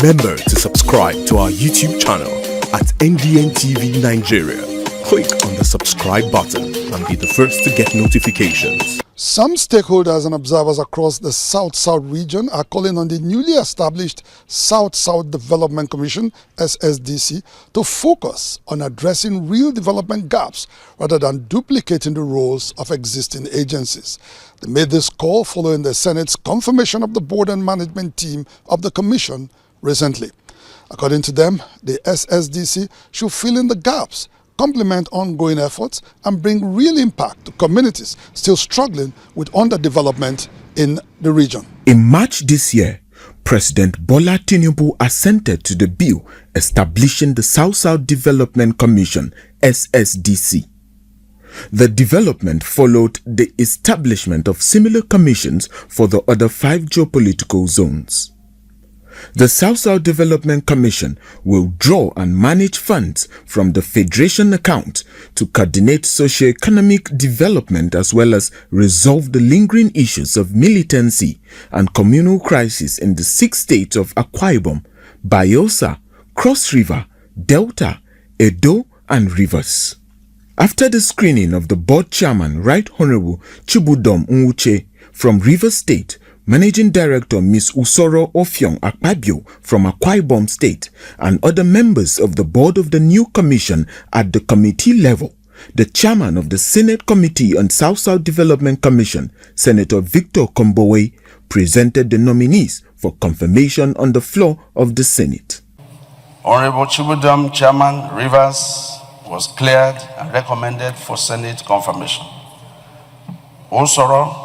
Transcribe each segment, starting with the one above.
Remember to subscribe to our YouTube channel at NDN TV Nigeria. Click on the subscribe button and be the first to get notifications. Some stakeholders and observers across the South-South region are calling on the newly established South-South Development Commission, Ssdc, to focus on addressing real development gaps rather than duplicating the roles of existing agencies. They made this call following the Senate's confirmation of the board and management team of the commission recently. According to them, the Ssdc should fill in the gaps, complement ongoing efforts, and bring real impact to communities still struggling with underdevelopment in the region. In March this year, President Bola Tinubu assented to the bill establishing the South-South Development Commission, Ssdc. The development followed the establishment of similar commissions for the other 5 geopolitical zones. The South-South Development Commission will draw and manage funds from the Federation account to coordinate socio-economic development as well as resolve the lingering issues of militancy and communal crisis in the 6 states of Akwa Ibom, Bayelsa, Cross River, Delta, Edo, and Rivers. After the screening of the board chairman, Right Honorable Chibudom Nwuche from Rivers State, Managing Director Ms. Usoro Ofiong Akpabio from Akwa Ibom State, and other members of the board of the new commission at the committee level, the chairman of the Senate Committee on South-South Development Commission, Senator Victor Kombowe, presented the nominees for confirmation on the floor of the Senate. Honorable Chibudom, Chairman, Rivers, was cleared and recommended for Senate confirmation. Usoro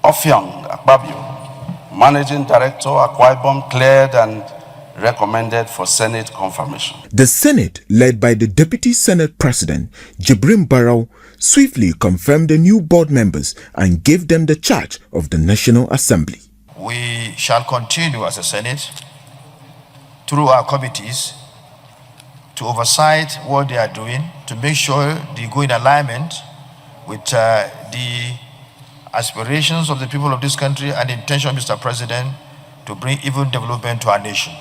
Ofiong Akpabio, Managing Director, Akwa Ibom, cleared and recommended for Senate confirmation. The Senate, led by the Deputy Senate President, Jibrim Barrow, swiftly confirmed the new board members and gave them the charge of the National Assembly. We shall continue as a Senate, through our committees, to oversight what they are doing, to make sure they go in alignment with the aspirations of the people of this country and the intention of Mr. President to bring even development to our nation.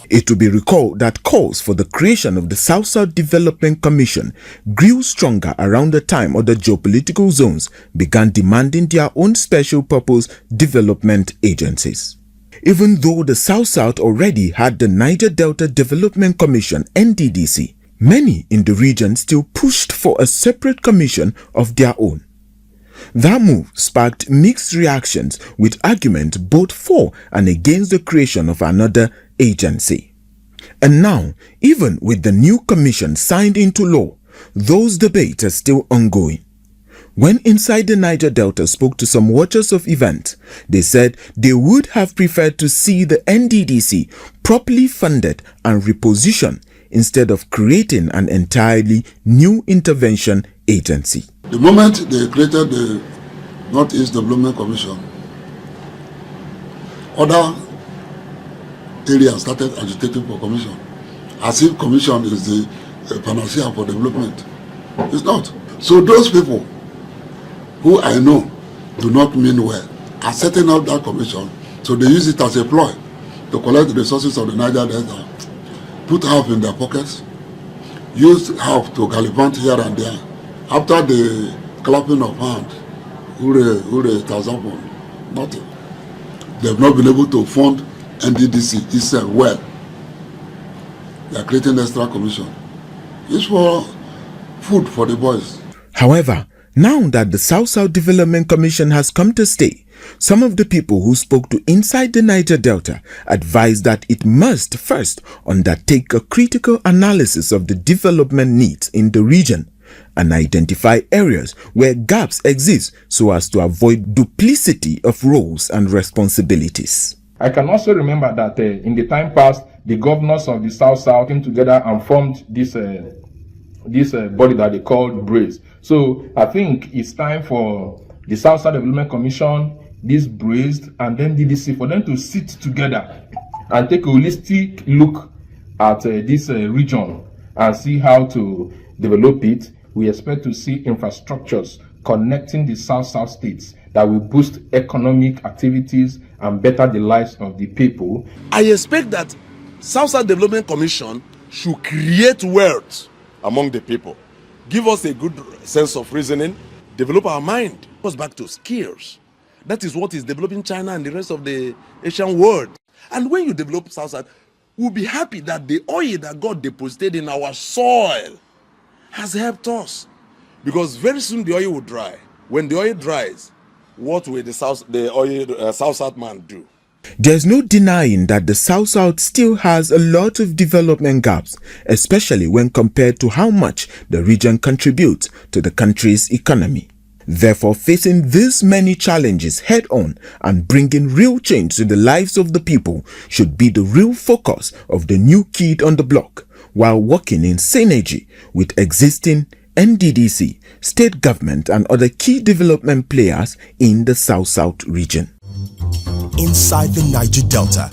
It will be recalled that calls for the creation of the South-South Development Commission grew stronger around the time other geopolitical zones began demanding their own special purpose development agencies. Even though the South-South already had the Niger Delta Development Commission, NDDC, many in the region still pushed for a separate commission of their own. That move sparked mixed reactions with arguments both for and against the creation of another agency. And now, even with the new commission signed into law, those debates are still ongoing. When Inside the Niger Delta spoke to some watchers of events, they said they would have preferred to see the NDDC properly funded and repositioned instead of creating an entirely new intervention agency. The moment they created the Northeast Development Commission, other areas started agitating for commission, as if commission is the panacea for development. It's not. So those people who I know do not mean well are setting up that commission, so they use it as a ploy to collect the resources of the Niger Delta, put half in their pockets, use half to gallivant here and there. After the clapping of hands, hooray, Tazapon, nothing. They've not been able to fund NDDC itself well. They are creating extra commission. It's for food for the boys. However, now that the South-South Development Commission has come to stay, some of the people who spoke to Inside the Niger Delta advised that it must first undertake a critical analysis of the development needs in the region and identify areas where gaps exist so as to avoid duplicity of roles and responsibilities. I can also remember that in the time past, the governors of the South-South came together and formed this body that they called BRACE. So I think it's time for the South-South Development Commission, this BRACE, and then DDC, for them to sit together and take a holistic look at this region and see how to develop it. We expect to see infrastructures connecting the South-South states that will boost economic activities and better the lives of the people. I expect that South-South Development Commission should create wealth among the people, give us a good sense of reasoning, develop our mind, goes back to skills. That is what is developing China and the rest of the Asian world. And when you develop South-South, we'll be happy that the oil that God deposited in our soil has helped us. Because very soon the oil will dry. When the oil dries, what will the South-South man do? There's no denying that the South-South still has a lot of development gaps, especially when compared to how much the region contributes to the country's economy. Therefore, facing these many challenges head-on and bringing real change to the lives of the people should be the real focus of the new kid on the block, while working in synergy with existing NDDC, state government and other key development players in the South-South region. Inside the Niger Delta,